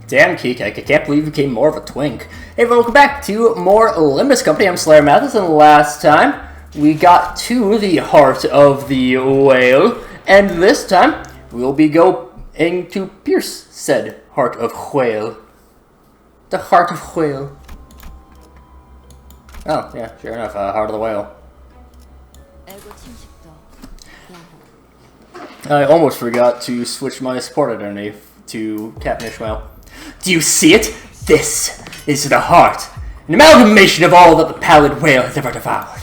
Damn, Keycake, I can't believe you became more of a twink. Hey everyone, welcome back to more Limbus Company. I'm SlayerMathis, and last time we got to the heart of the whale, and this time we'll be going to pierce said heart of whale. The heart of whale. Oh, yeah, sure enough, heart of the whale. I almost forgot to switch my support identity to Captain Ishmael. Do you see it? This is the heart. An amalgamation of all that the pallid whale has ever devoured.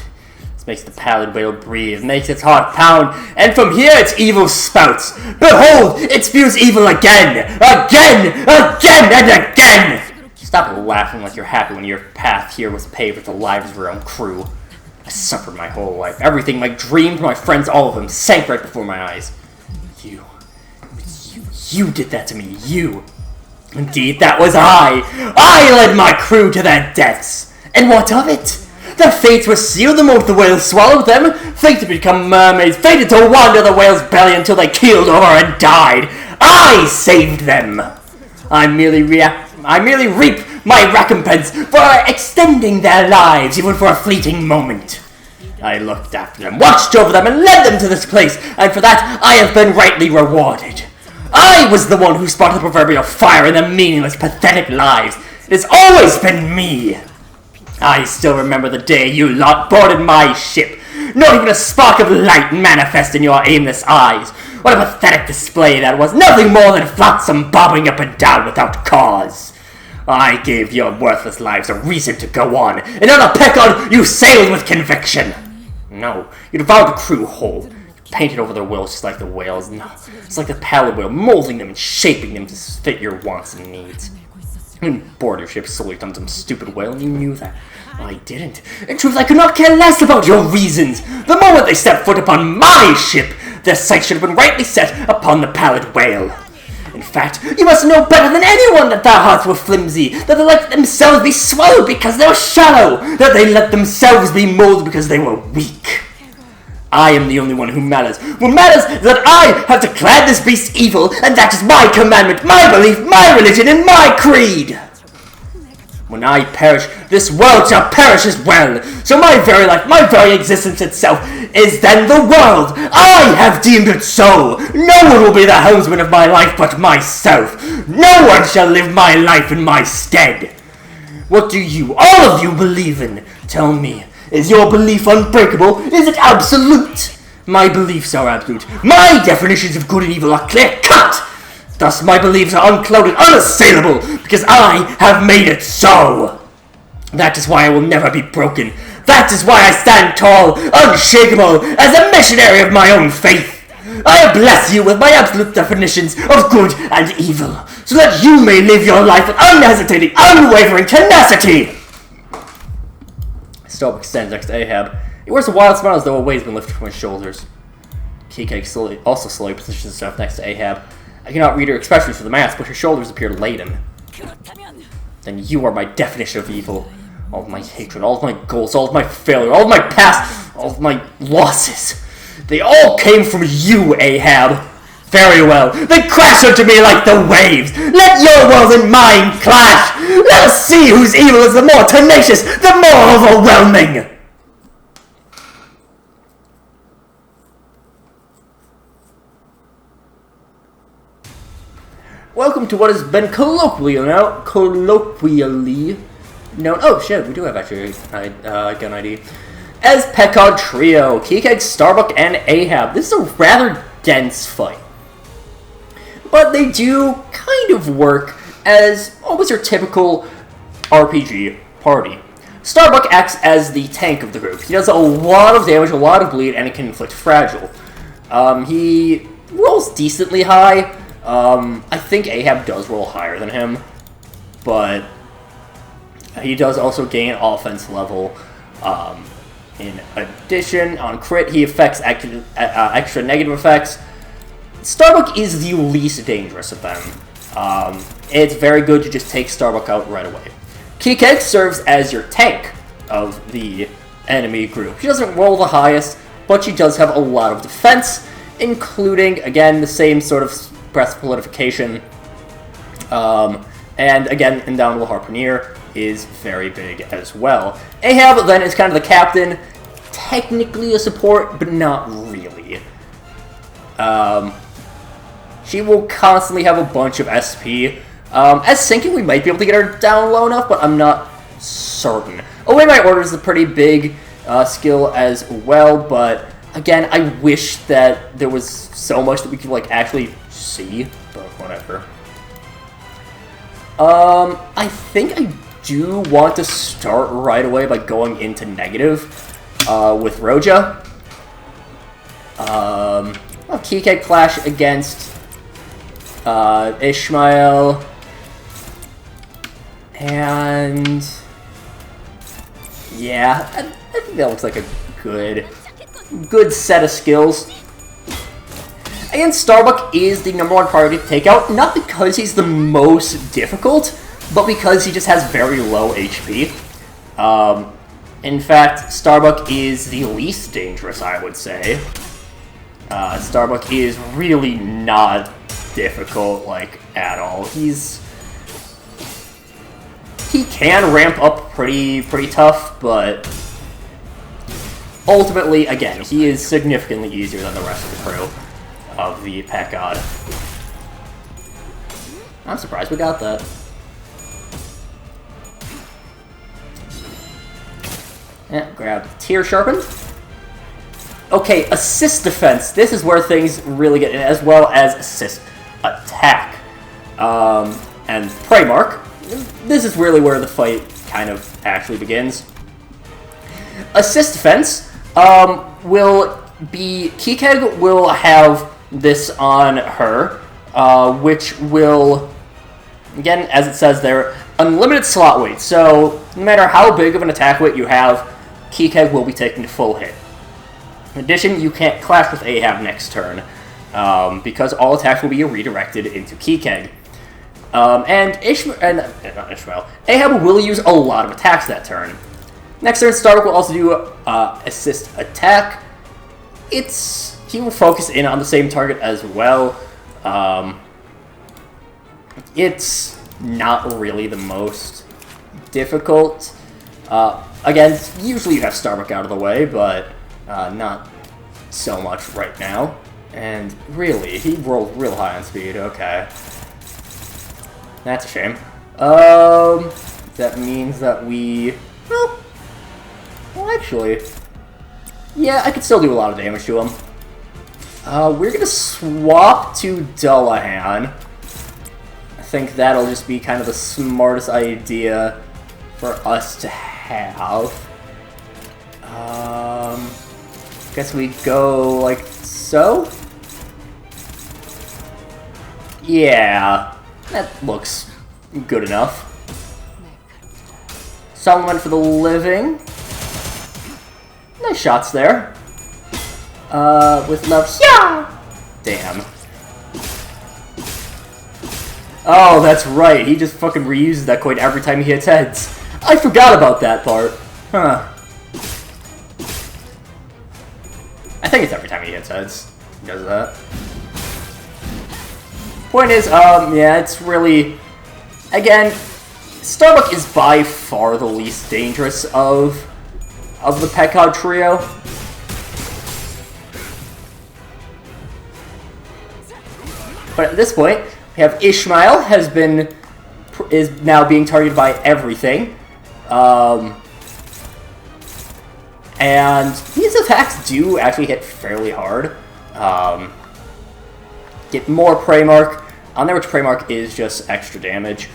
This makes the pallid whale breathe, makes its heart pound, and from here its evil spouts. Behold, it spews evil again, again, again, and again! Stop laughing like you're happy when your path here was paved with the lives of your own crew. I suffered my whole life. Everything, my dreams, my friends, all of them, sank right before my eyes. You did that to me, you. Indeed, that was I! I led my crew to their deaths! And what of it? Their fates were sealed the moment the whales swallowed them, fated to become mermaids, fated to wander the whale's belly until they keeled over and died! I saved them! I merely reap my recompense for extending their lives, even for a fleeting moment. I looked after them, watched over them, and led them to this place, and for that I have been rightly rewarded. I was the one who sparked the proverbial fire in their meaningless, pathetic lives. It has always been me. I still remember the day you lot boarded my ship. Not even a spark of light manifest in your aimless eyes. What a pathetic display that was. Nothing more than flotsam bobbing up and down without cause. I gave your worthless lives a reason to go on, and on a peck-on you sailed with conviction. No, you devoured the crew whole. Painted over their wills just like the whales. No, it's like the pallid whale, molding them and shaping them to fit your wants and needs. You board your ship solely on some stupid whale, and you knew that. I didn't. In truth, I could not care less about your reasons. The moment they stepped foot upon my ship, their sights should have been rightly set upon the pallid whale. In fact, you must know better than anyone that their hearts were flimsy, that they let themselves be swallowed because they were shallow, that they let themselves be molded because they were weak. I am the only one who matters. What matters is that I have declared this beast evil, and that is my commandment, my belief, my religion, and my creed. When I perish, this world shall perish as well. So my very life, my very existence itself, is then the world. I have deemed it so. No one will be the helmsman of my life but myself. No one shall live my life in my stead. What do you, all of you, believe in? Tell me. Is your belief unbreakable? Is it absolute? My beliefs are absolute. My definitions of good and evil are clear-cut. Thus my beliefs are unclouded, unassailable, because I have made it so. That is why I will never be broken. That is why I stand tall, unshakable, as a missionary of my own faith. I bless you with my absolute definitions of good and evil, so that you may live your life with unhesitating, unwavering tenacity. Starbuck stands next to Ahab. He wears a wild smile as though a weight's been lifted from his shoulders. Keycake also slowly positions himself next to Ahab. I cannot read her expressions for the mask, but her shoulders appear laden. Then you are my definition of evil. All of my hatred, all of my goals, all of my failure, all of my past, all of my losses. They all came from you, Ahab. Very well. Then crash onto me like the waves. Let your world and mine clash. Let us see whose evil is the more tenacious, the more overwhelming. Welcome to what has been colloquially known. Oh shit, we do have actually gun ID. As Peccad Trio, Keycake, Starbuck, and Ahab. This is a rather dense fight, but they do kind of work as almost your typical RPG party. Starbuck acts as the tank of the group. He does a lot of damage, a lot of bleed, and it can inflict fragile. He rolls decently high. I think Ahab does roll higher than him, but he does also gain offense level. In addition, on crit, he affects extra negative effects. Starbuck is the least dangerous of them. It's very good to just take Starbuck out right away. Keycake serves as your tank of the enemy group. She doesn't roll the highest, but she does have a lot of defense, including, again, the same sort of breath solidification, And again, Indomitable Harpooner is very big as well. Ahab then is kind of the captain, technically a support, but not really. She will constantly have a bunch of SP. As sinking, we might be able to get her down low enough, but I'm not certain. Away My Order is a pretty big skill as well, but again, I wish that there was so much that we could like actually see, but whatever. I think I do want to start right away by going into negative with Roja. Key Keg Clash against Ishmael. And yeah, I think that looks like a good set of skills. And Starbuck is the #1 priority to take out, not because he's the most difficult, but because he just has very low HP. In fact, Starbuck is the least dangerous, I would say. Starbuck is really not difficult, like, at all. He can ramp up pretty tough, but ultimately, again, he is significantly easier than the rest of the crew of the Pet God. I'm surprised we got that. Yeah, grab Tear Sharpened. Okay, assist defense. This is where things really get in, as well as assist attack. And Prey Mark. This is really where the fight kind of actually begins. Assist defense will be... Kikeg will have this on her, which will, again, as it says there, unlimited slot weight. So, no matter how big of an attack weight you have, Kikeg will be taking the full hit. In addition, you can't clash with Ahab next turn, because all attacks will be redirected into Kikeg. And not Ishmael, Ahab will use a lot of attacks that turn. Next turn, Starbuck will also do assist attack. He will focus in on the same target as well. It's not really the most difficult. Again, usually you have Starbuck out of the way, but not so much right now. And really, he rolled real high on speed. Okay. That's a shame. That means that we... Well, actually... Yeah, I could still do a lot of damage to him. We're gonna swap to Dullahan. I think that'll just be kind of the smartest idea for us to have. Guess we go like so? Yeah. That looks good enough. Solomon for the living. Nice shots there. With love. Yeah! Damn. Oh, that's right. He just fucking reuses that coin every time he hits heads. I forgot about that part. Huh. I think it's every time he hits heads. He does that. Point is, yeah, it's really... Again, Starbuck is by far the least dangerous of the Pet God trio. But at this point, we have Ishmael is now being targeted by everything. And these attacks do actually hit fairly hard. Get more Prey Mark. On there, which Prey Mark is just extra damage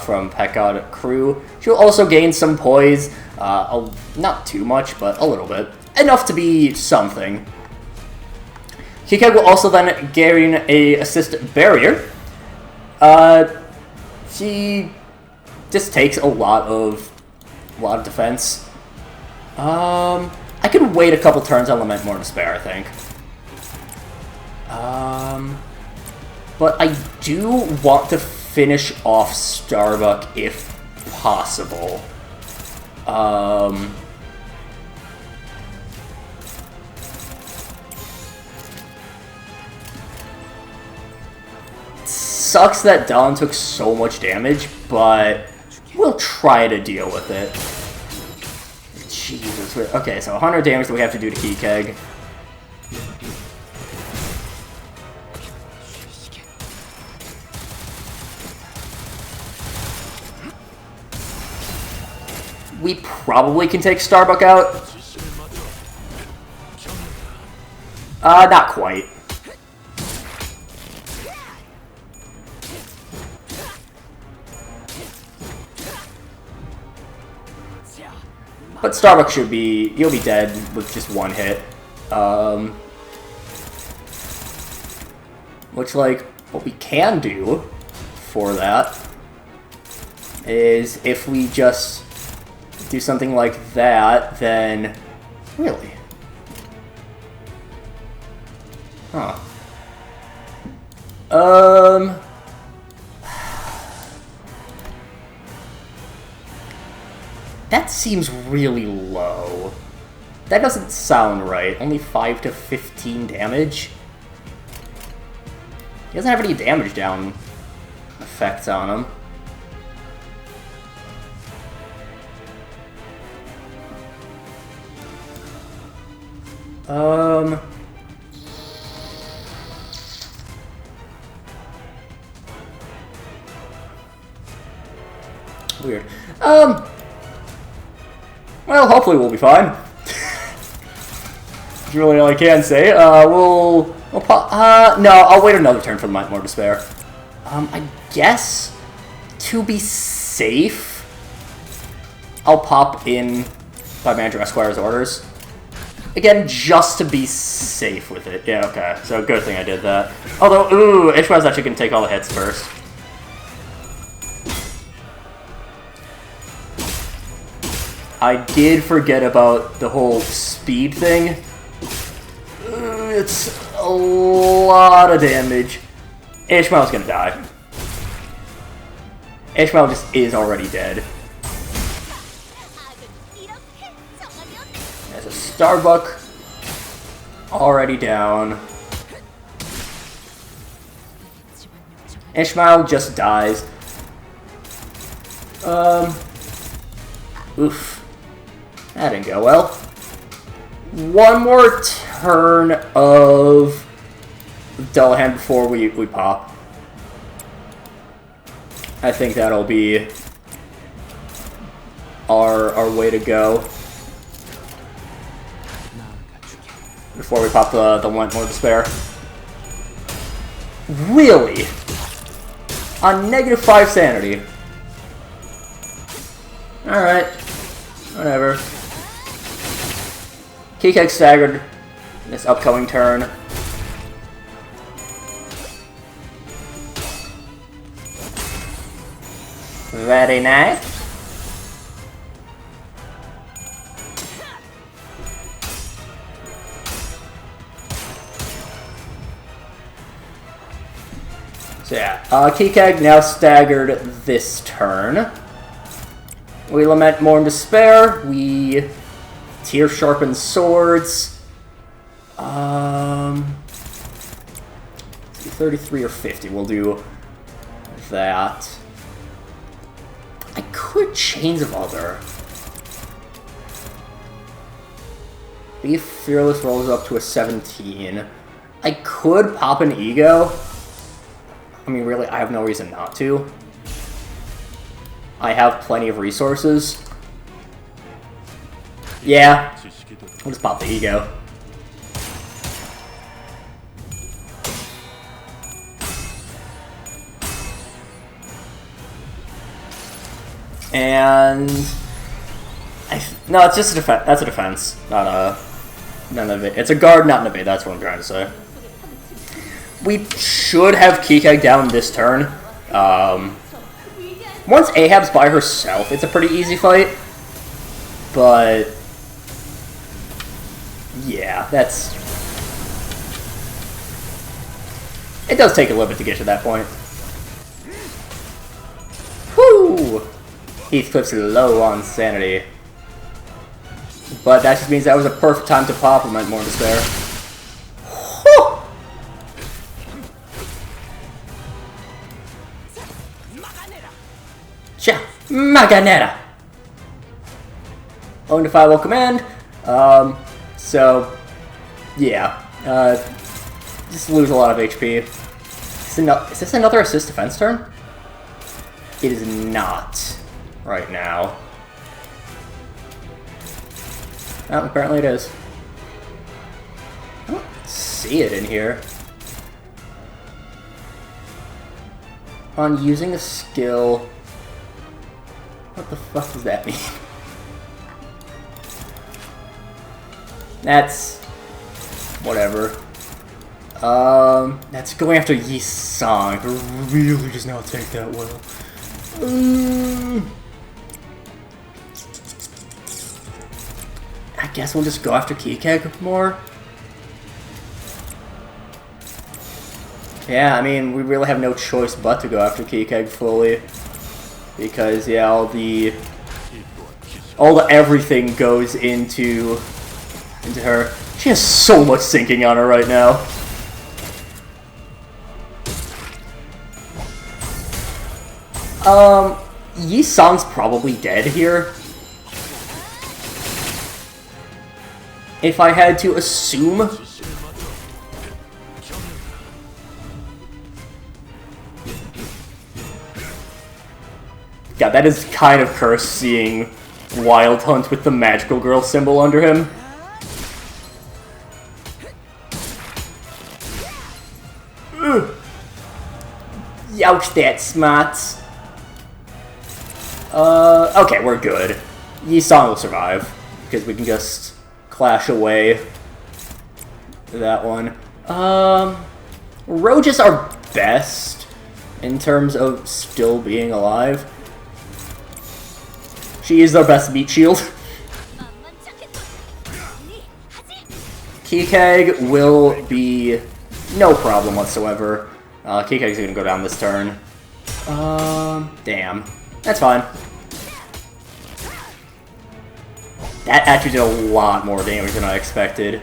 from Pet God crew. She'll also gain some poise. Not too much, but a little bit. Enough to be something. Kikeg will also then gain a assist barrier. She just takes a lot of defense. I could wait a couple turns on Lament More Despair, I think. But I do want to finish off Starbuck if possible. sucks that Dallin took so much damage, but we'll try to deal with it. Jesus. Okay, so 100 damage that we have to do to Key Keg. We probably can take Starbuck out. Not quite. But Starbuck should be... You'll be dead with just one hit. Which, like, what we can do for that is if we just do something like that, then... Really? Huh. That seems really low. That doesn't sound right. Only 5 to 15 damage? He doesn't have any damage down effects on him. Weird. Well, hopefully we'll be fine. That's really all I can say. We'll pop... no, I'll wait another turn for the Might More Despair. I guess, to be safe, I'll pop in by Manager Esquire's orders. Again, just to be safe with it. Yeah, okay. So, good thing I did that. Although, ooh, Ishmael's actually going to take all the hits first. I did forget about the whole speed thing. It's a lot of damage. Ishmael's gonna die. Ishmael just is already dead. There's a Starbuck already down. Ishmael just dies. Oof. That didn't go well. One more turn of Dullahan before we pop. I think that'll be our way to go. Before we pop the One More Despair. Really? On -5 sanity. Alright. Whatever. Keycake staggered this upcoming turn. Very nice. So yeah, Keycake now staggered this turn. We lament more in despair. We tear sharpened swords. 33 or 50. We'll do that. I could Chains of Other. Be Fearless rolls up to a 17. I could pop an Ego. I mean, really, I have no reason not to. I have plenty of resources. Yeah. We'll just pop the Ego. And... no, it's just a defense. That's a defense, not a... Not an evade. It's a guard, not an evade. That's what I'm trying to say. We should have Keycake down this turn. Once Ahab's by herself, it's a pretty easy fight. But... yeah, that's... it does take a little bit to get to that point. Whoo! Heathcliff's low on sanity. But that just means that was a perfect time to pop him at More Despair. Whew! Cha! Maganeta! Undefinable command. So, yeah. Just lose a lot of HP. Is this another assist defense turn? It is not right now. Oh, apparently it is. I don't see it in here. On using a skill... What the fuck does that mean? That's... whatever. That's going after Yi Sang, who really does not take that well. I guess we'll just go after Kikeg more. Yeah, I mean, we really have no choice but to go after Kikeg fully. Because, yeah, all the everything goes into her. She has so much sinking on her right now. Yi Sang's probably dead here. If I had to assume. Yeah, that is kind of cursed seeing Wild Hunt with the magical girl symbol under him. Ugh. Youch, that smarts. Okay, we're good. Yi Sang will survive, because we can just clash away that one. Roja's our best in terms of still being alive. She is our best meat shield. Kikeg will be no problem whatsoever. Kikeg's gonna go down this turn. Damn. That's fine. That actually did a lot more damage than I expected.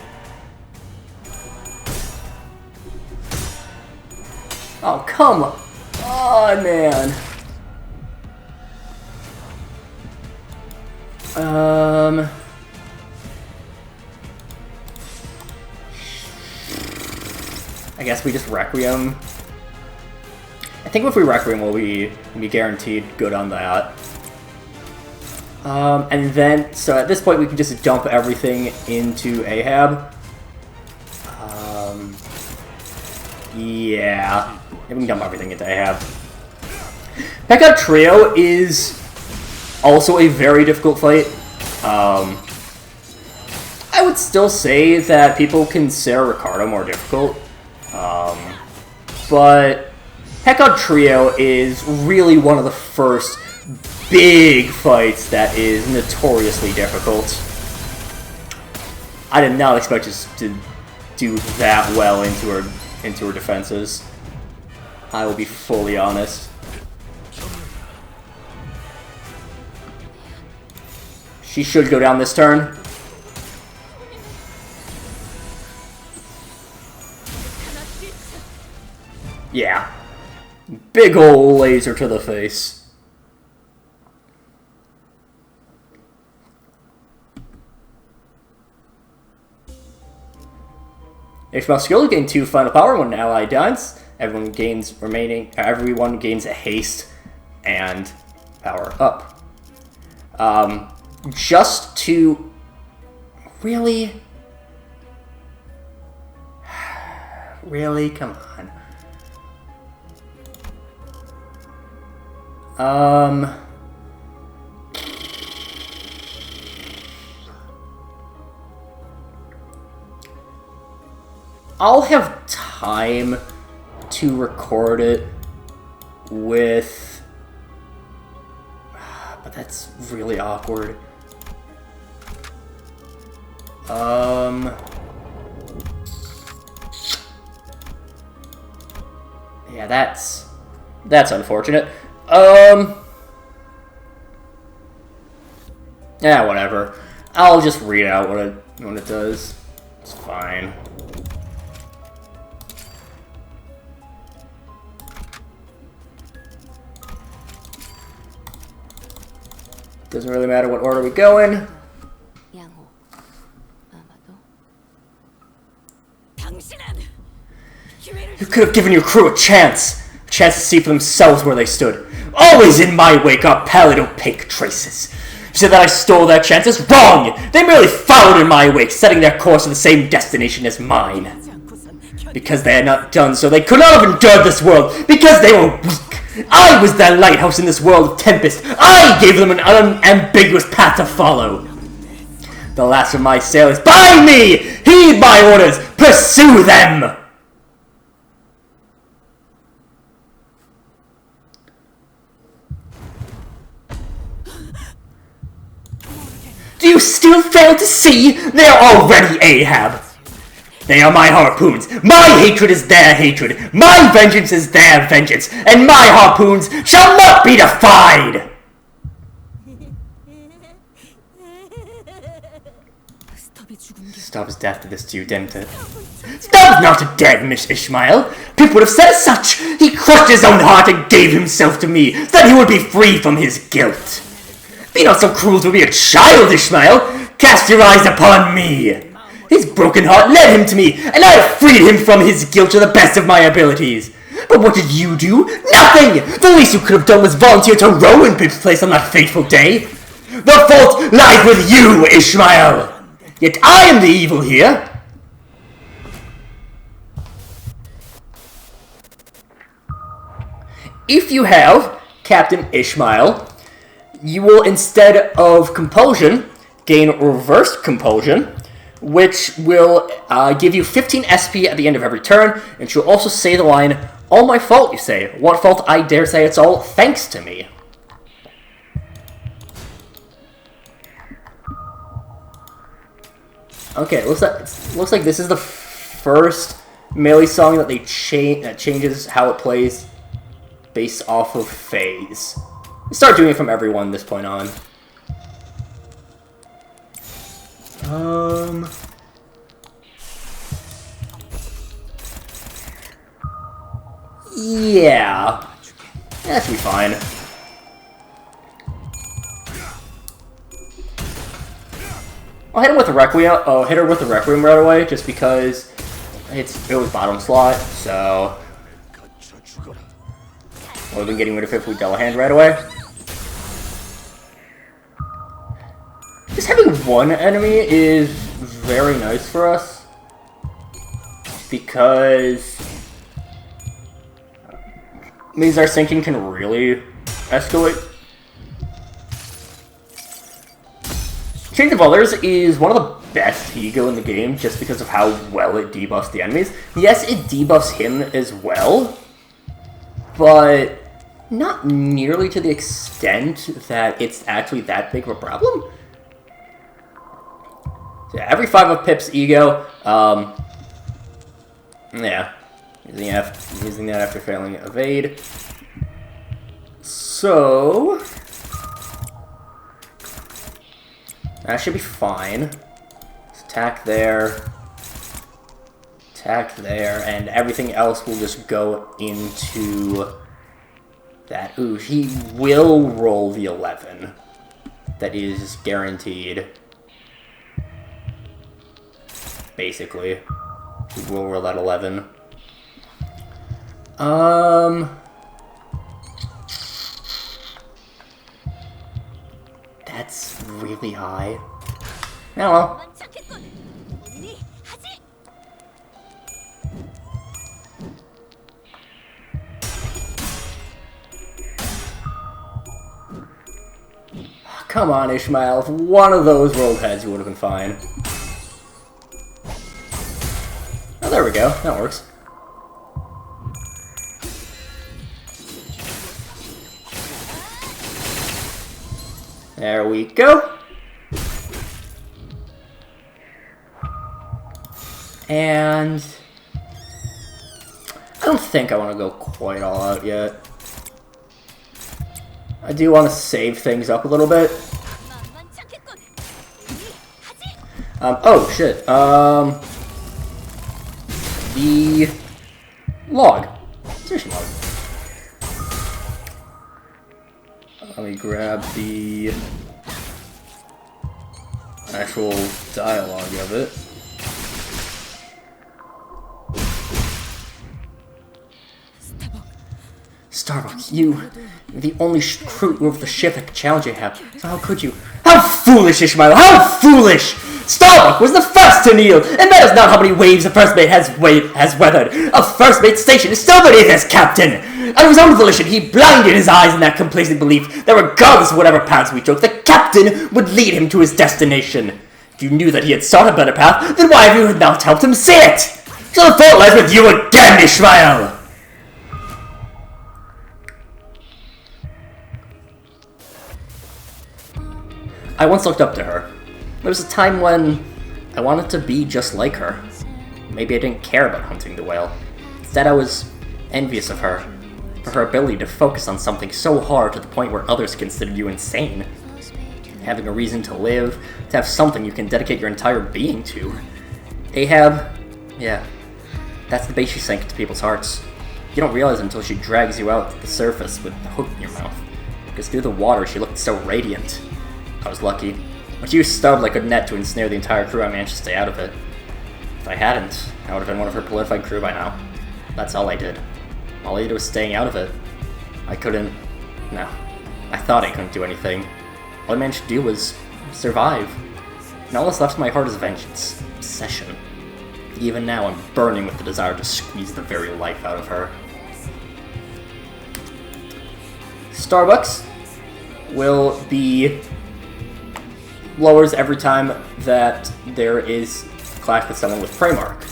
Oh, come on, man. I guess we just Requiem. I think if we Requiem, we'll be guaranteed good on that. And then, so at this point we can just dump everything into Ahab. Yeah. We can dump everything into Ahab. Pekka Trio is also a very difficult fight. I would still say that people consider Ricardo more difficult. But Pekka Trio is really one of the first big fights that is notoriously difficult. I did not expect us to do that well into her defenses. I will be fully honest. She should go down this turn. Yeah. Big ol' laser to the face. Expel skill gain 2 final power when an ally dies. Everyone gains a haste and power up. Just to really come on. I'll have time to record it with... But that's really awkward. Yeah, that's unfortunate. Yeah, whatever. I'll just read out what it does. It's fine. Doesn't really matter what order we go in. You could have given your crew a chance to see for themselves where they stood. Always in my wake are pallid, opaque traces. You said that I stole their chances? Wrong! They merely followed in my wake, setting their course to the same destination as mine. Because they had not done so, they could not have endured this world, because they were weak. I was their lighthouse in this world of tempest. I gave them an unambiguous path to follow. The last of my sailors, by me! Heed my orders! Pursue them! Do you still fail to see? They are already Ahab. They are my harpoons. My hatred is their hatred. My vengeance is their vengeance. And my harpoons shall not be defied! Stop his death to this too, didn't it? Stop not a dead, Miss Ishmael. People would have said as such. He crushed his own heart and gave himself to me, so that he would be free from his guilt. Be not so cruel to be a child, Ishmael. Cast your eyes upon me. His broken heart led him to me, and I have freed him from his guilt to the best of my abilities. But what did you do? Nothing! The least you could have done was volunteer to row in Pip's place on that fateful day. The fault lies with you, Ishmael. Yet I am the evil here. If you have Captain Ishmael, you will, instead of compulsion, gain reversed compulsion, which will give you 15 SP at the end of every turn, and she'll also say the line, all my fault, you say. What fault? I dare say it's all thanks to me. Okay, looks like this is the first melee song that that changes how it plays based off of phase. Start doing it from everyone this point on. Yeah. That should be fine. I'll hit him with the Requiem. Oh, hit her with the Requiem right away, just because it was bottom slot, so would have been getting rid of it if we double hand right away. Just having one enemy is very nice for us, because it means our sinking can really escalate. Change of Others is one of the best ego in the game just because of how well it debuffs the enemies. Yes, it debuffs him as well, but not nearly to the extent that it's actually that big of a problem. So yeah, every 5 of Pip's ego, yeah, using that after failing evade. So that should be fine. Let's attack there, and everything else will just go into that. Ooh, he will roll the 11. That is guaranteed. Basically, he will roll that 11. That's really high. Oh well. Come on, Ishmael. If one of those rolled heads, you would have been fine. Oh, there we go. That works. There we go. And I don't think I want to go quite all out yet. I do want to save things up a little bit. Oh, shit. The log. Station log. Let me grab the actual dialogue of it. Starbuck, you're the only crew of the ship that could challenge Ahab. So how could you? How foolish, Ishmael! How foolish! Starbuck was the first to kneel, and that is not how many waves a first mate has weathered. A first mate station is still beneath his captain. On his own volition, he blinded his eyes in that complacent belief that regardless of whatever paths we took, the captain would lead him to his destination. If you knew that he had sought a better path, then why have you not helped him see it? So the fault lies with you again, Ishmael! I once looked up to her. There was a time when I wanted to be just like her. Maybe I didn't care about hunting the whale. Instead, I was envious of her, for her ability to focus on something so hard to the point where others considered you insane. Having a reason to live, to have something you can dedicate your entire being to. Ahab, yeah, that's the bait she sank into people's hearts. You don't realize until she drags you out to the surface with the hook in your mouth. Because through the water, she looked so radiant. I was lucky. When she was stubbed like a net to ensnare the entire crew, I managed to stay out of it. If I hadn't, I would have been one of her politified crew by now. That's all I did. All I did was staying out of it. I couldn't... No. I thought I couldn't do anything. All I managed to do was survive. And all that's left in my heart is vengeance. Obsession. Even now, I'm burning with the desire to squeeze the very life out of her. Starbucks will be... lowers every time that there is clash with someone with prey mark.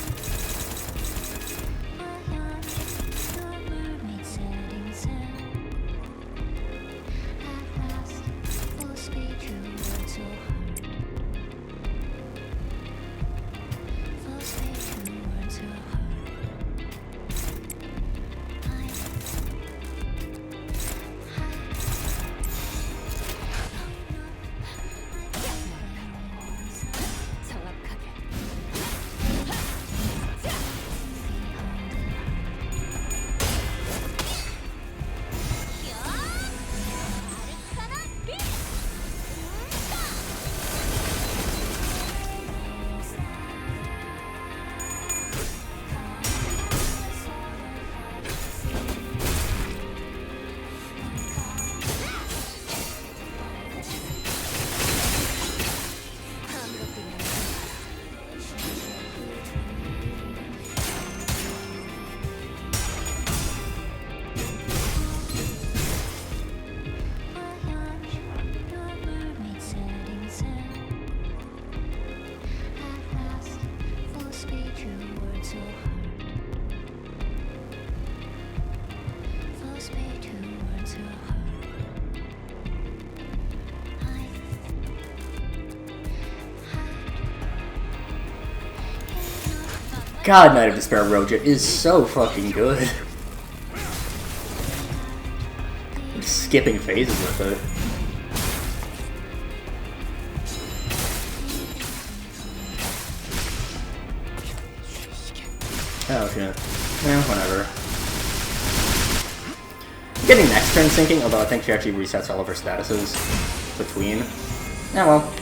God, Knight of Despair Roja is so fucking good. I'm skipping phases with it. Oh shit. Yeah, whatever. I'm getting next turn syncing, although I think she actually resets all of her statuses between. Yeah, well.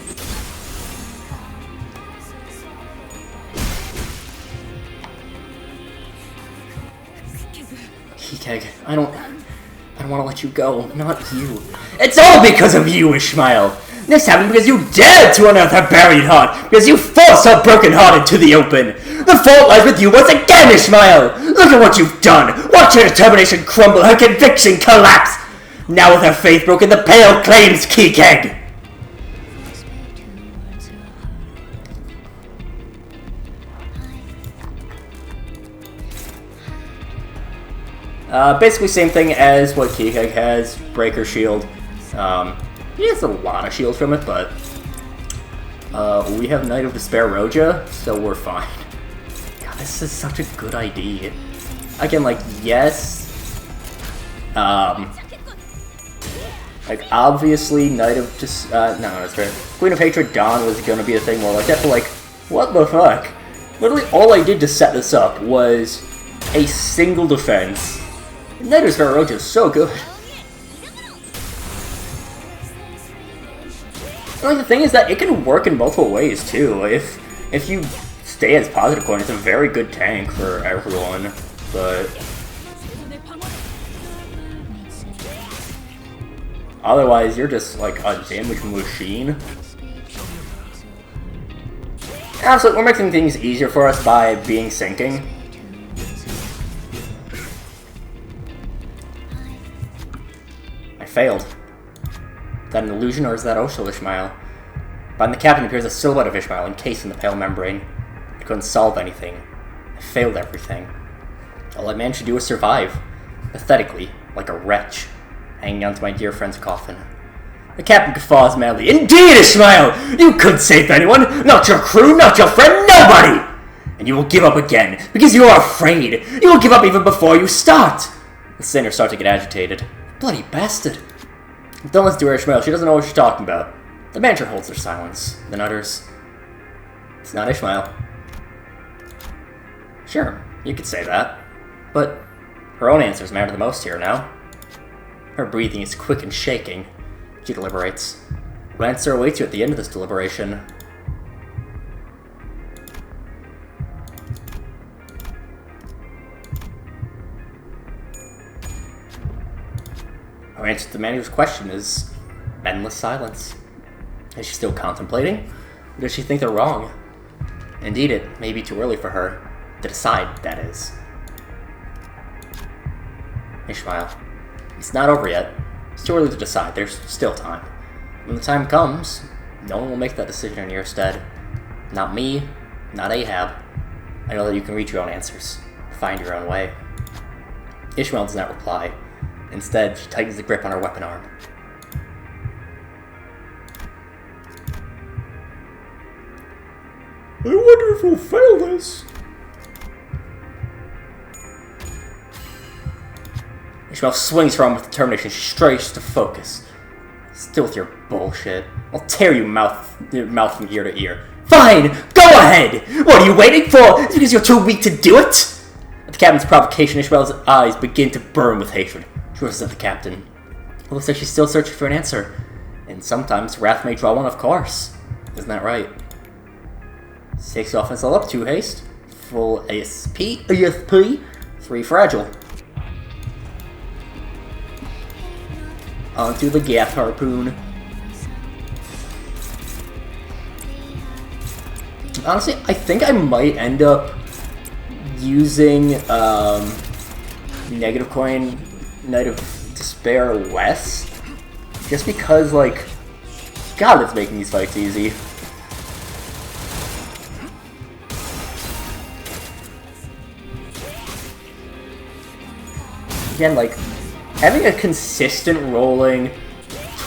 Keg, I don't want to let you go. Not you. It's all because of you, Ishmael. This happened because you dared to unearth her buried heart, because you forced her broken heart into the open. The fault lies with you once again, Ishmael. Look at what you've done. Watch her determination crumble, her conviction collapse. Now with her faith broken, the Pale claims Keg. Basically same thing as what Keg has, Breaker Shield. He has a lot of shield from it, but we have Knight of Despair Roja, so we're fine. God, this is such a good idea. Again, like, yes, like, obviously, Knight of no, that's right. Queen of Hatred Dawn was gonna be a thing more like that, but like, what the fuck? Literally, all I did to set this up was a single defense. Knight of Despair Roja is so good. Like, the thing is that it can work in multiple ways too. If you stay as positive coin, it's a very good tank for everyone. But otherwise, you're just like a damage machine. Absolutely, we're making things easier for us by being sinking. I failed. Is that an illusion, or is that also Ishmael? Behind the captain appears a silhouette of Ishmael encased in the pale membrane. I couldn't solve anything. I failed everything. All I managed to do was survive, pathetically, like a wretch, hanging onto my dear friend's coffin. The captain guffaws madly. Indeed, Ishmael! You couldn't save anyone! Not your crew, not your friend, nobody! And you will give up again, because you are afraid! You will give up even before you start! The sinners start to get agitated. Bloody bastard! Don't listen to her, Ishmael. She doesn't know what she's talking about. The manager holds their silence, then utters, It's not Ishmael. Sure, you could say that. But her own answers matter the most here now. Her breathing is quick and shaking. She deliberates. What answer awaits you at the end of this deliberation? Her answer to the manager's question is endless silence. Is she still contemplating? Or does she think they're wrong? Indeed, it may be too early for her to decide, that is. Ishmael, it's not over yet. It's too early to decide. There's still time. When the time comes, no one will make that decision in your stead. Not me, not Ahab. I know that you can reach your own answers. Find your own way. Ishmael does not reply. Instead, she tightens the grip on her weapon arm. I wonder if we'll fail this. Ishmael swings her arm with determination. She strains to focus. Still with your bullshit. I'll tear your mouth from ear to ear. Fine! Go ahead! What are you waiting for? It's because you're too weak to do it? At the captain's provocation, Ishmael's eyes begin to burn with hatred. She looks at the captain. It looks like she's still searching for an answer. And sometimes wrath may draw one, of course. Isn't that right? Takes the offense level up, 2 haste. Full ASP, 3 fragile. Onto the Gath Harpoon. Honestly, I think I might end up using negative coin, Knight of Despair less. Just because, like, God, it's making these fights easy. Again, like, having a consistent rolling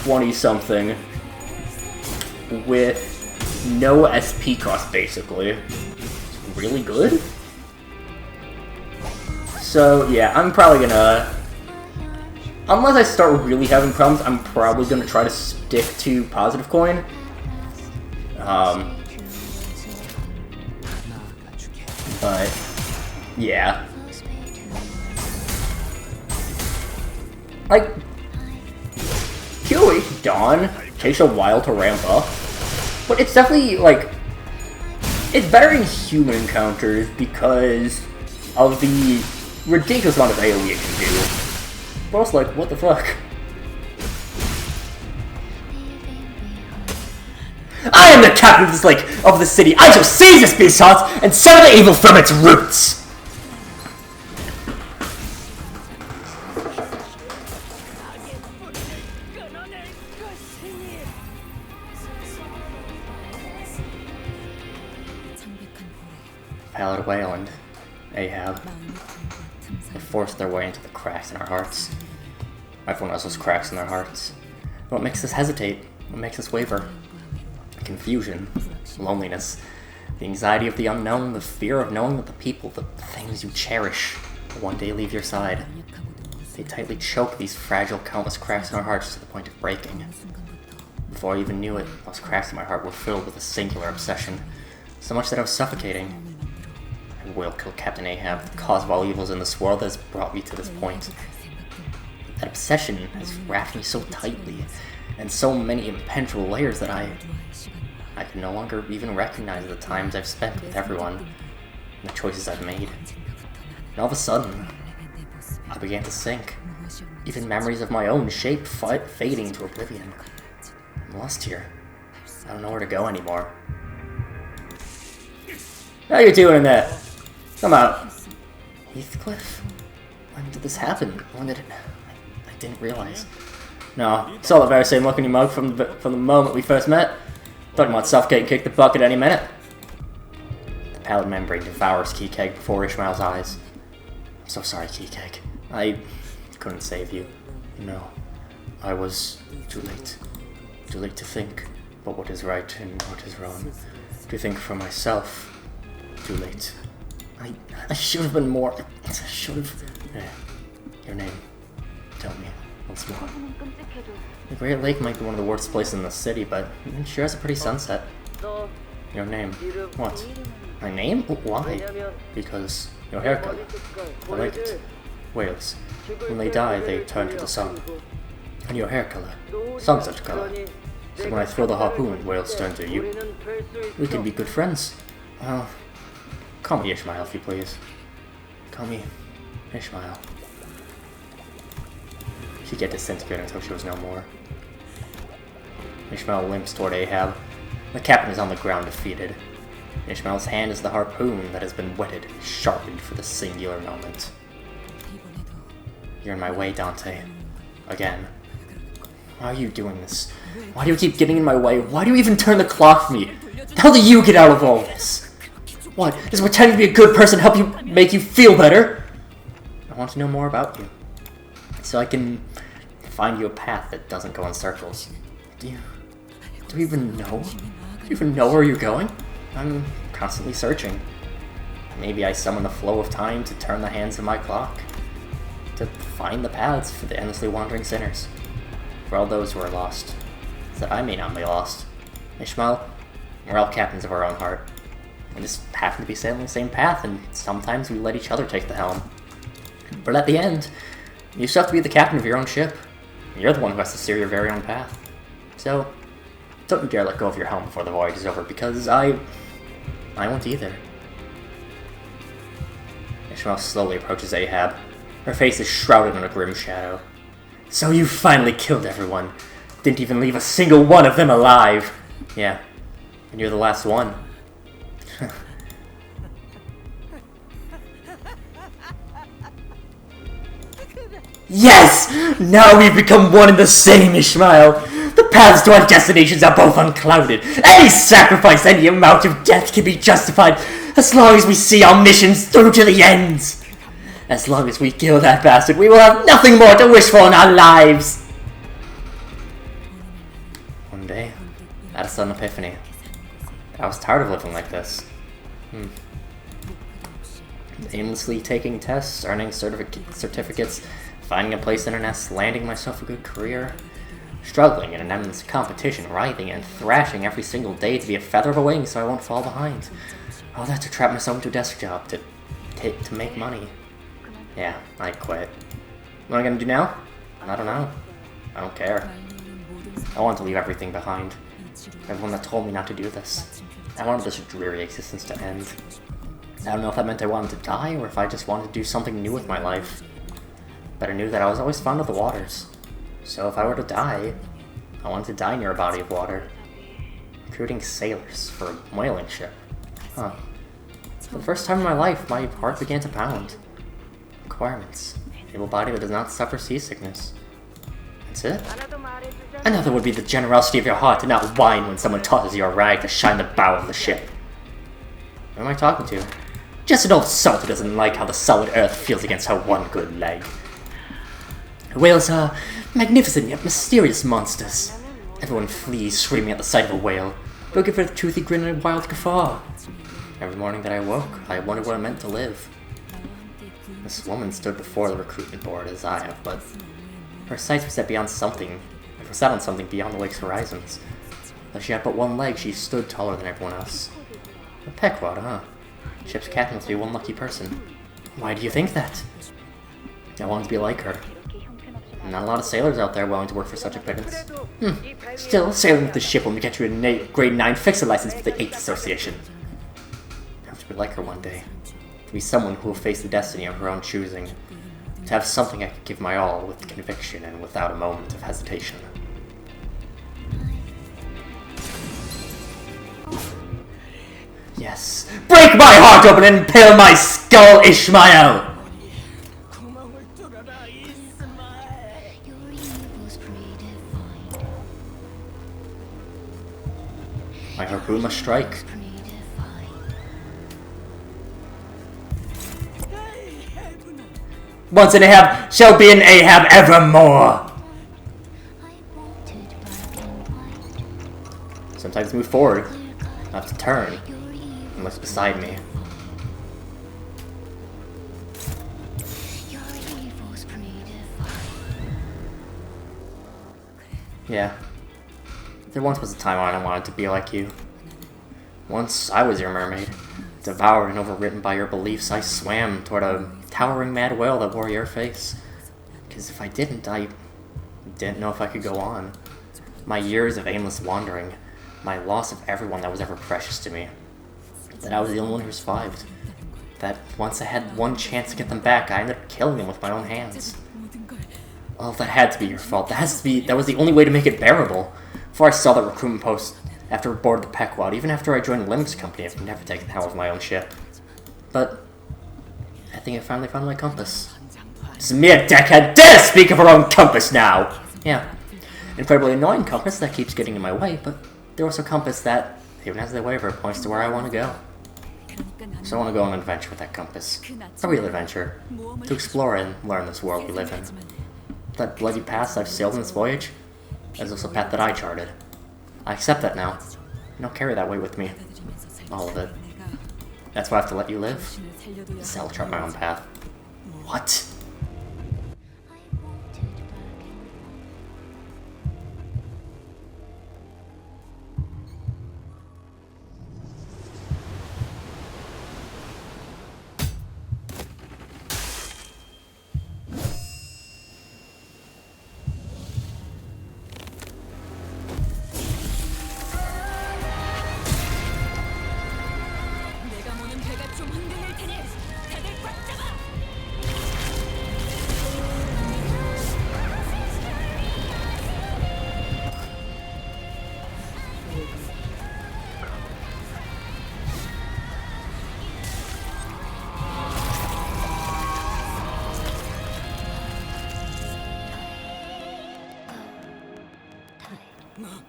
20-something with no SP cost, basically, is really good. So, yeah, I'm probably gonna... Unless I start really having problems, I'm probably gonna try to stick to positive coin. But, yeah. Like, QOH Dawn takes a while to ramp up, but it's definitely, like, it's better in human encounters because of the ridiculous amount of AoE it can do. But also, like, what the fuck? I am the captain of this lake, of the city. I shall seize this beast's heart and sever the evil from its roots! Pallid Wayland, Ahab. They forced their way into the cracks in our hearts. Everyone has those cracks in their hearts. What makes us hesitate? What makes us waver? Confusion, loneliness, the anxiety of the unknown, the fear of knowing that the people, the things you cherish, will one day leave your side. They tightly choke these fragile, countless cracks in our hearts to the point of breaking. Before I even knew it, those cracks in my heart were filled with a singular obsession, so much that I was suffocating. I will kill Captain Ahab, the cause of all evils in this world that has brought me to this point. That obsession has wrapped me so tightly and so many impenetrable layers that I can no longer even recognize the times I've spent with everyone and the choices I've made. And all of a sudden, I began to sink. Even memories of my own shape fading to oblivion. I'm lost here. I don't know where to go anymore. How you doing in there? Come out. Heathcliff? When did this happen? When did it... I didn't realize. No, saw the very same look in your mug from the moment we first met. Thought you might suffocate and kick the bucket any minute. The pallid membrane devours Keycake before Ishmael's eyes. I'm so sorry, Keycake. I couldn't save you. No. I was too late. Too late to think about what is right and what is wrong. To think for myself. Too late. I should have been more... I should have... Your name. Tell me. Once more. The Great Lake might be one of the worst places in the city, but it sure has a pretty sunset. Your name. What? My name? Why? Because your hair color. I like it. Whales. When they die, they turn to the sun. And your hair color. Sunset color. So when I throw the harpoon, whales turn to you. We can be good friends. Well... Call me Ishmael, if you please. Call me Ishmael. She'd get disintegrated until she was no more. Ishmael limps toward Ahab. The captain is on the ground, defeated. Ishmael's hand is the harpoon that has been whetted, sharpened for the singular moment. You're in my way, Dante. Again. Why are you doing this? Why do you keep getting in my way? Why do you even turn the clock for me? How do you get out of all this? What? Does pretending to be a good person help you make you feel better? I want to know more about you. So I can find you a path that doesn't go in circles. Do you even know? Do you even know where you're going? I'm constantly searching. Maybe I summon the flow of time to turn the hands of my clock. To find the paths for the endlessly wandering sinners. For all those who are lost. So that I may not be lost. Ishmael, we're all captains of our own heart. We just happen to be sailing the same path, and sometimes we let each other take the helm. But at the end, you still have to be the captain of your own ship. You're the one who has to steer your very own path. So, don't you dare let go of your helm before the voyage is over, because I won't either. Ishmael slowly approaches Ahab. Her face is shrouded in a grim shadow. So you finally killed everyone. Didn't even leave a single one of them alive. Yeah, and you're the last one. Yes! Now we've become one and the same, Ishmael! The paths to our destinations are both unclouded. Any sacrifice, any amount of death can be justified as long as we see our missions through to the end. As long as we kill that bastard, we will have nothing more to wish for in our lives. One day, I had a sudden epiphany. I was tired of living like this. Aimlessly taking tests, earning certificates, finding a place in a nest, landing myself a good career, struggling in an endless competition, writhing and thrashing every single day to be a feather of a wing so I won't fall behind. All that to trap myself into a desk job, to make money. Yeah, I quit. What am I gonna do now? I don't know. I don't care. I wanted to leave everything behind. Everyone that told me not to do this. I wanted this dreary existence to end. I don't know if that meant I wanted to die, or if I just wanted to do something new with my life. But I knew that I was always fond of the waters. So if I were to die, I wanted to die near a body of water. Recruiting sailors for a whaling ship. Huh. For the first time in my life, my heart began to pound. Requirements. A able body that does not suffer seasickness. That's it? Another would be the generosity of your heart to not whine when someone tosses you a rag to shine the bow of the ship. Who am I talking to? Just an old salt who doesn't like how the solid earth feels against her one good leg. Whales are magnificent yet mysterious monsters. Everyone flees screaming at the sight of a whale, looking for the toothy grin and a wild guffaw. Every morning that I woke, I wondered what it meant to live. This woman stood before the recruitment board as I have, but her sights were set beyond something. It was set on something beyond the lake's horizons. Though she had but one leg, she stood taller than everyone else. A peckwad, huh? Ship's captain must be one lucky person. Why do you think that? I wanted to be like her. Not a lot of sailors out there willing to work for such a pittance. Still, sailing with the ship when we get you a grade 9 fixer license for the 8th Association. I have to be like her one day. To be someone who will face the destiny of her own choosing. To have something I could give my all with conviction and without a moment of hesitation. Yes. Break my heart open and impale my skull, Ishmael! My harpoon must strike. Once an Ahab shall be an Ahab evermore! Sometimes move forward, not to turn, unless beside me. Yeah. There once was a time when I wanted to be like you. Once I was your mermaid. Devoured and overwritten by your beliefs, I swam toward a towering mad whale that wore your face. Because if I didn't, I didn't know if I could go on. My years of aimless wandering, my loss of everyone that was ever precious to me. That I was the only one who survived. That once I had one chance to get them back, I ended up killing them with my own hands. Oh, that had to be your fault. That was the only way to make it bearable. Before I saw that recruitment post, after I boarded the Pequod, even after I joined Limbus Company, I've never taken the helm of my own ship. But I think I finally found my compass. This mere deckhead dare speak of her own compass now! Yeah, incredibly annoying compass that keeps getting in my way, but there was a compass that, even as they waver, points to where I want to go. So I want to go on an adventure with that compass. A real adventure. To explore and learn this world we live in. That bloody past I've sailed in this voyage is also a path that I charted. I accept that now. I don't carry that weight with me. All of it. That's why I have to let you live. I'll chart my own path. What?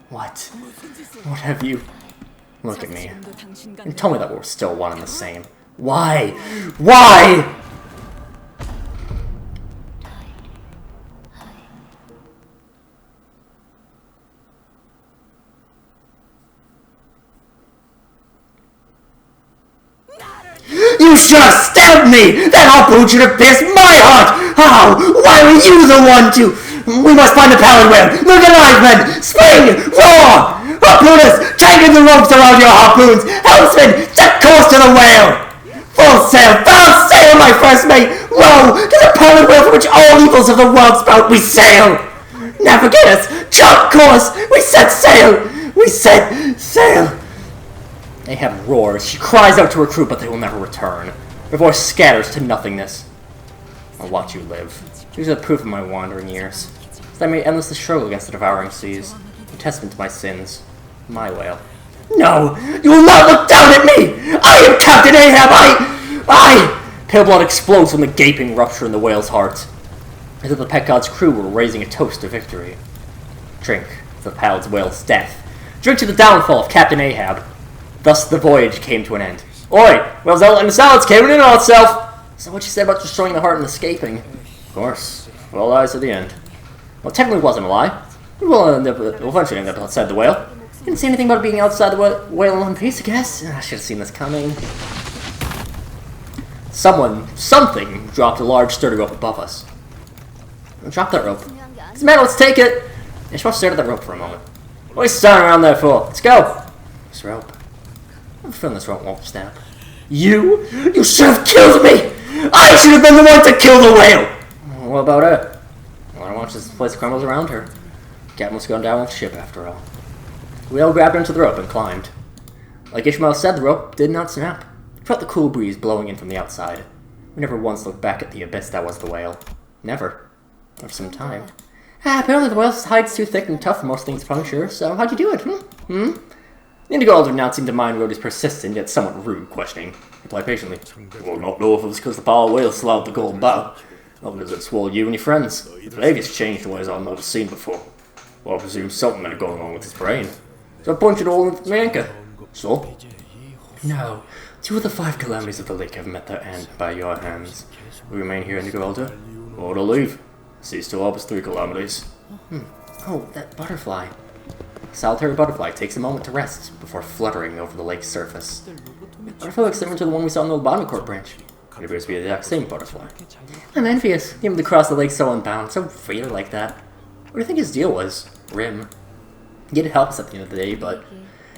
What? What have you... Look at me. And tell me that we're still one and the same. Why? Why?! You should have stabbed me! That harpoon should have pierced my heart! How? Why were you the one to... We must find the pallid whale! Look alive, men! Spring! Roar! Harpooners! Tighten the ropes around your harpoons! Helmsman! Set course to the whale! Full sail! Foul sail, my first mate! Row! To the pallid whale from which all evils of the world spout we sail! Navigators! Chart course! We set sail! We set sail! Ahab roars. She cries out to her crew, but they will never return. Her voice scatters to nothingness. I'll watch you live. These are the proof of my wandering years. So I may endlessly struggle against the devouring seas. A testament to my sins. My whale. No! You will not look down at me! I am Captain Ahab! I... Pale blood explodes from the gaping rupture in the whale's heart. As if the Pequod's crew were raising a toast to victory. Drink to the pallid whale's death. Drink to the downfall of Captain Ahab. Thus the voyage came to an end. Oi! Whale's outlet and the salads came in on itself! So what you said about destroying the heart and escaping? Of course. Well, lies at the end. Well, it technically wasn't a lie. We'll eventually end up outside the whale. Didn't see anything about being outside the whale in one piece, I guess. I should have seen this coming. Something dropped a large sturdy rope above us. Drop that rope. Doesn't matter, let's take it! I just want to stare at that rope for a moment. What are you standing around there for? Let's go! This rope. I'm feeling this rope won't snap. You? You should have killed me! I should have been the one to kill the whale! What about her? Well, I watch this place crumbles around her. Captain must have gone down with the ship after all. We all grabbed onto the rope and climbed. Like Ishmael said, the rope did not snap. We felt the cool breeze blowing in from the outside. We never once looked back at the abyss that was the whale. Never. For some time. Apparently the whale's hide's too thick and tough for most things to puncture, so how'd you do it, The Indigo Elder now seemed to mind Rhodey's persistent yet somewhat rude questioning. He replied patiently, "Well, not know if it was because the power whale swallowed the gold bow, or because it swallowed you and your friends. The Mavis changed in ways I've never seen before. Well, I presume something had gone on with his brain. So I punched it all into the anchor. So? No. 2 of the 5 calamities of the lake have met their end by your hands. We remain here, Indigo Elder, or to leave. Cease to help us 3 calamities. Oh, that butterfly. A solitary butterfly takes a moment to rest before fluttering over the lake's surface. The butterfly looks similar to the one we saw in the Bottom Court branch. It appears to be the exact same butterfly. I'm envious. Him to cross the lake so unbound, so free like that. What do you think his deal was? Rim. He did help us at the end of the day, but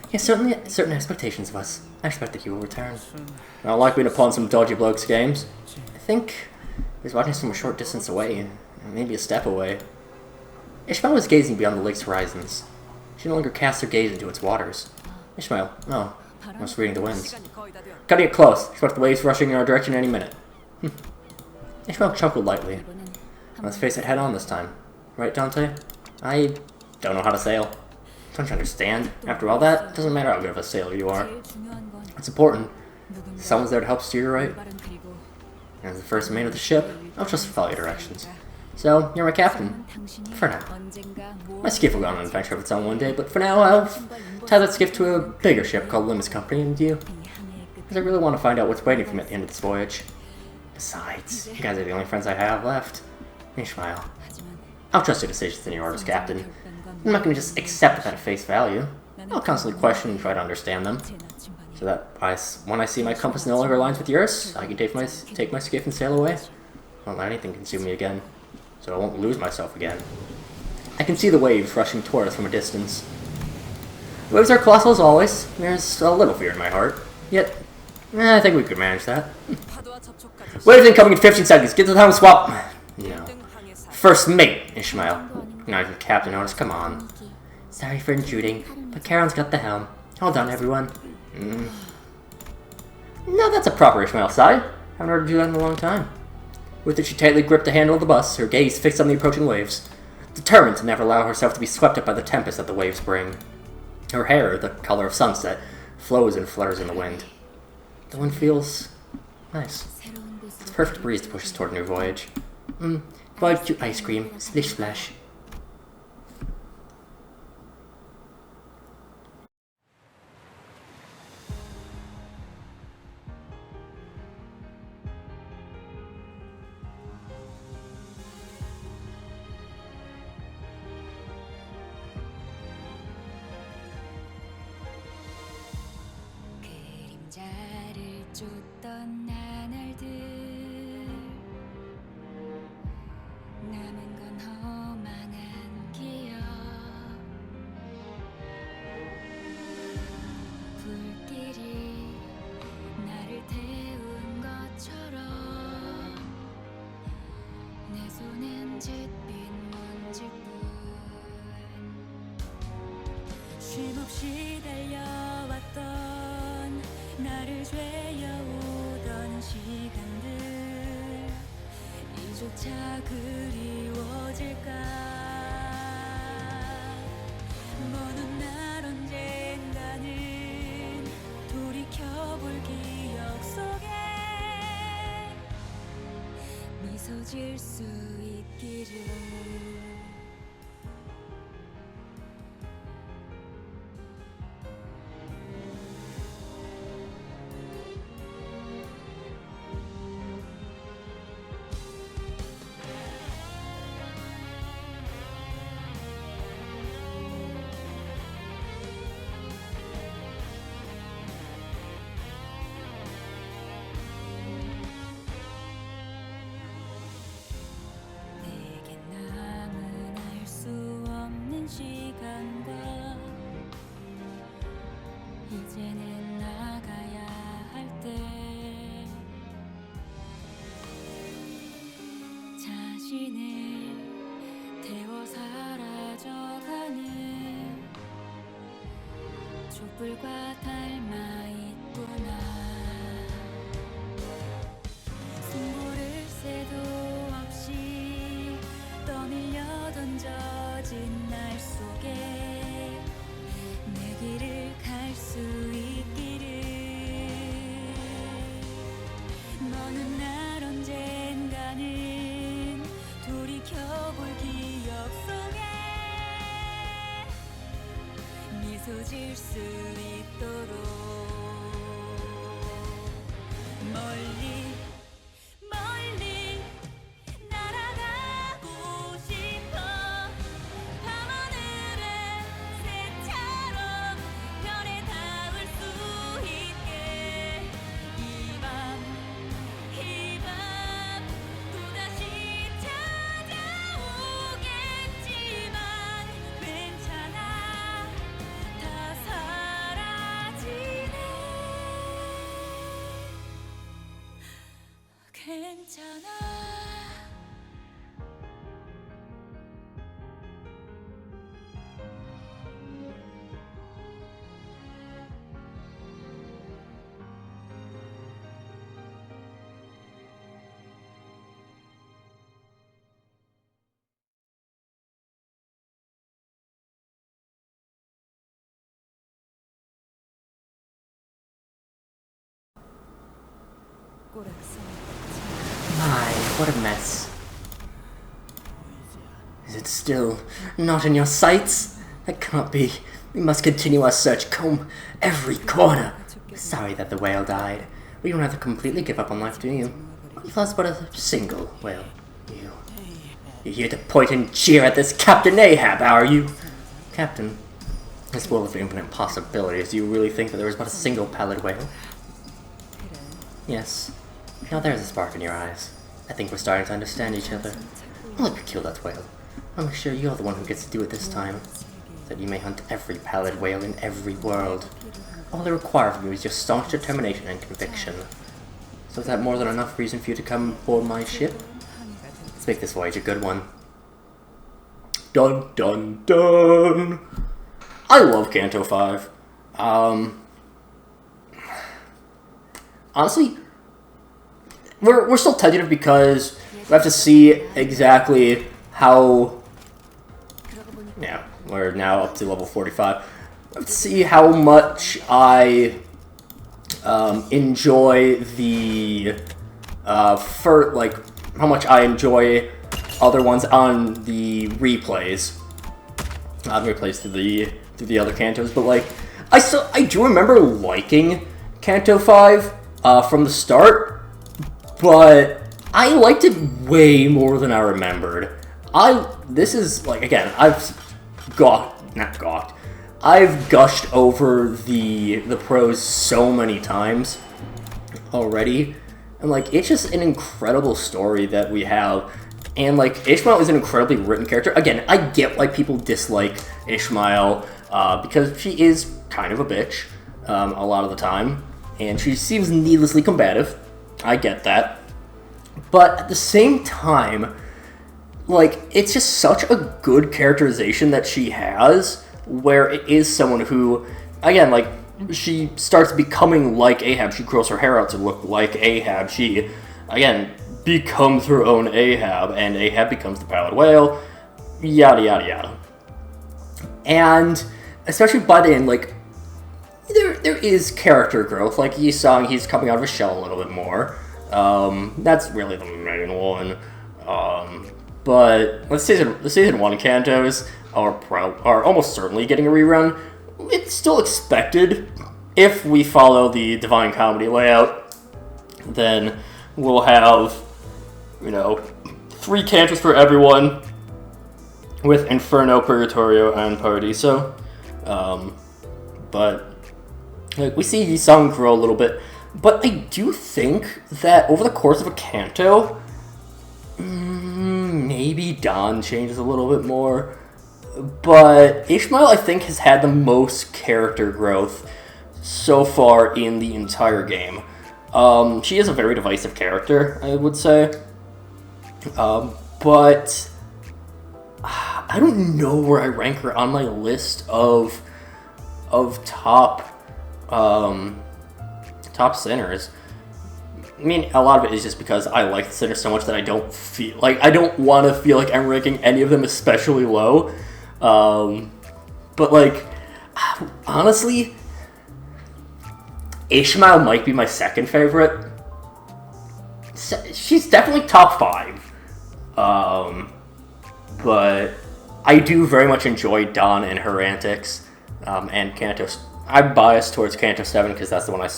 he has certainly certain expectations of us. I expect that he will return. I don't like being upon some dodgy bloke's games. I think he was watching us from a short distance away, maybe a step away. Ishmael was gazing beyond the lake's horizons. She no longer cast her gaze into its waters. Ishmael, no, I was reading the winds. Cutting it close. Expect the waves rushing in our direction any minute. Ishmael chuckled lightly. Let's face it head on this time. Right, Dante? I don't know how to sail. Don't you understand? After all that, it doesn't matter how good of a sailor you are. It's important. Someone's there to help steer you right. As the first mate of the ship, I'll just follow your directions. So, you're my captain. For now. My skiff will go on an adventure of its own one day, but for now I'll tie that skiff to a bigger ship called Limbus Company, and you. Because I really want to find out what's waiting for me at the end of this voyage. Besides, you guys are the only friends I have left. Ishmael. I'll trust your decisions and your orders, Captain. I'm not going to just accept them at face value. I'll constantly question and try to understand them. So that when I see my compass no longer aligns with yours, I can take my skiff and sail away. I won't let anything consume me again, so I won't lose myself again. I can see the waves rushing toward us from a distance. The waves are colossal as always. There's a little fear in my heart. Yet, I think we could manage that. Waves incoming in 15 seconds. Get to the helm swap. No. First mate, Ishmael. Not even captain orders, come on. Sorry for intruding, but Karen's got the helm. Hold on, everyone. No, that's a proper Ishmael sigh. Haven't heard her do that in a long time. With it, she tightly gripped the handle of the bus, her gaze fixed on the approaching waves, determined to never allow herself to be swept up by the tempest that the waves bring. Her hair, the color of sunset, flows and flutters in the wind. The wind feels nice. It's a perfect breeze to push us toward a new voyage. Voyage to ice cream, splish splash. 그림자를 쫓던 나날들 남은 건 허망한 기억 불길이 나를 태운 것처럼 내 손엔 짙은 먼지뿐 쉼없이 달려왔던 나를 죄어오던 시간들 이조차 그리워질까 먼 날 언젠가는 돌이켜볼 기억 속에 미소 지을 수 있기를 시간과 이제는 나가야 할 때 자신을 태워 사라져가 촛불과 닮아 있구나. 승부를 새도 없이 떠밀려 던져진 날 속에 내 길을 갈 수 있기를. 너는 날 언젠가는 돌이켜볼 기억 속에 미소 질 수 있도록 멀리 멀리 날아가고 싶어. 밤하늘의 새처럼 별에 닿을 수 있게. 이 밤 또다시 찾아오겠지만 괜찮아. 다 사라지네. 괜찮아. My, what a mess. Is it still not in your sights? That cannot be. We must continue our search, comb every corner. Sorry that the whale died. But you don't have to completely give up on life, do you? What if that's but a single whale? You're here to point and jeer at this Captain Ahab, are you? Captain, this world of infinite possibilities, do you really think that there was but a single pallid whale? Yes. Now there's a spark in your eyes. I think we're starting to understand each other. I'll let you kill that whale. I'll make sure you're the one who gets to do it this time. That you may hunt every pallid whale in every world. All they require from you is your staunch determination and conviction. So is that more than enough reason for you to come aboard my ship? Let's make this voyage a good one. Dun dun dun! I love Canto V. Honestly, we're still tentative because we have to see exactly how. Yeah, we're now up to level 45. We have to see how much I enjoy the how much I enjoy other ones on the replays. Through the other cantos, but like I do remember liking Canto V from the start. But I liked it way more than I remembered. This is, like, again, I've gushed over the prose so many times already. And, like, it's just an incredible story that we have. And, like, Ishmael is an incredibly written character. Again, I get why people dislike Ishmael, because she is kind of a bitch a lot of the time. And she seems needlessly combative. I get that. But at the same time, like, it's just such a good characterization that she has, where it is someone who, again, like, she starts becoming like Ahab. She grows her hair out to look like Ahab. She, again, becomes her own Ahab, and Ahab becomes the pallid whale, yada yada yada. And especially by the end, like, there is character growth. Like Yisong, he's coming out of his shell a little bit more. That's really the main one. But the season 1 cantos are almost certainly getting a rerun. It's still expected. If we follow the Divine Comedy layout, then we'll have, 3 cantos for everyone, with Inferno, Purgatorio, and Paradiso. But like, we see Yisong grow a little bit, but I do think that over the course of a canto, maybe Don changes a little bit more. But Ishmael, I think, has had the most character growth so far in the entire game. She is a very divisive character, I would say. But I don't know where I rank her on my list of of top sinners. I mean, a lot of it is just because I like the sinners so much that I don't want to feel like I'm ranking any of them especially low. But like, honestly, Ishmael might be my second favorite. She's definitely top 5. But I do very much enjoy Dawn and her antics. And Canto. I'm biased towards Canto 7 because that's the one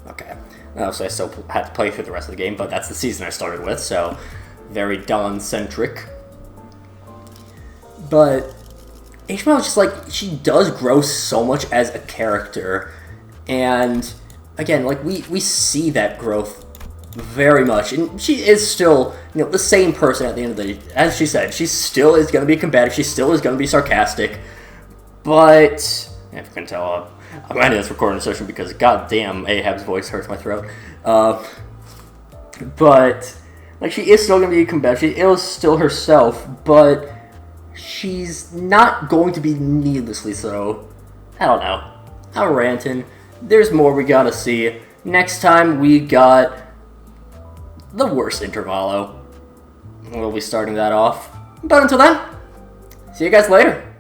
okay. Obviously, I still had to play through the rest of the game, but that's the season I started with, so very Dawn-centric. But Ishmael is just like, she does grow so much as a character, and again, like, we see that growth very much, and she is still, the same person at the end of the day. As she said, she still is going to be combative, she still is going to be sarcastic, but, if you can tell, I'm ending this recording session because goddamn Ahab's voice hurts my throat. But like, she is still gonna be combative. She is still herself, but she's not going to be needlessly so. I don't know. I'm ranting. There's more we gotta see. Next time we got the worst Intervalo. We'll be starting that off. But until then, see you guys later.